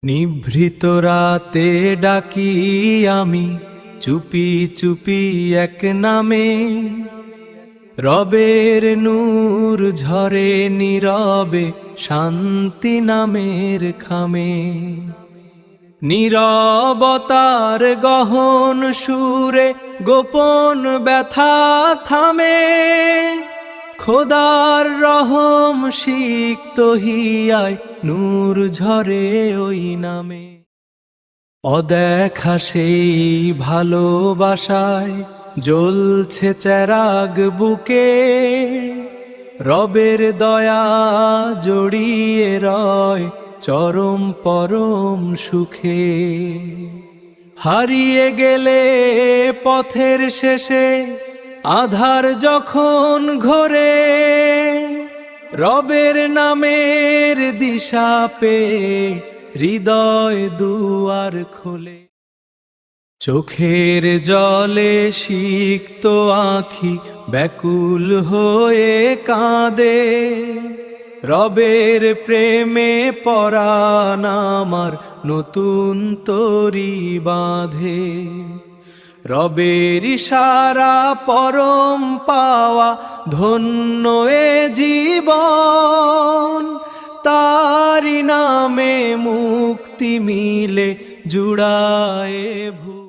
নিভৃত রাতে ডাকি আমি চুপি চুপি এক নামে, রবের নূর ঝরে নীরবে শান্তি নামের খামে। নীরবতার গহন সুরে গোপন ব্যথা থামে, খোদার রহম সিক্ত হিয়ায় নূর ঝরে ওই নামে। অদেখা সেই ভালোবাসায় জ্বলছে চেরাগ বুকে, রবের দয়া জড়িয়ে রয় চরম পরম সুখে। হারিয়ে গেলে পথের শেষে আধার যখন ঘোরে, রবের নামের দিশা পেয়ে হৃদয় দুয়ার খোলে। চোখের জলে সিক্ত আঁখি ব্যাকুল হয়ে কাঁদে, রবের প্রেমে পরাণ আমার নতুন তরি বাঁধে। রবের ইশারা পরম পাওয়া ধন্য এ জীবন, তারি নামে মুক্তি মিলে জুড়ায় ভুবন।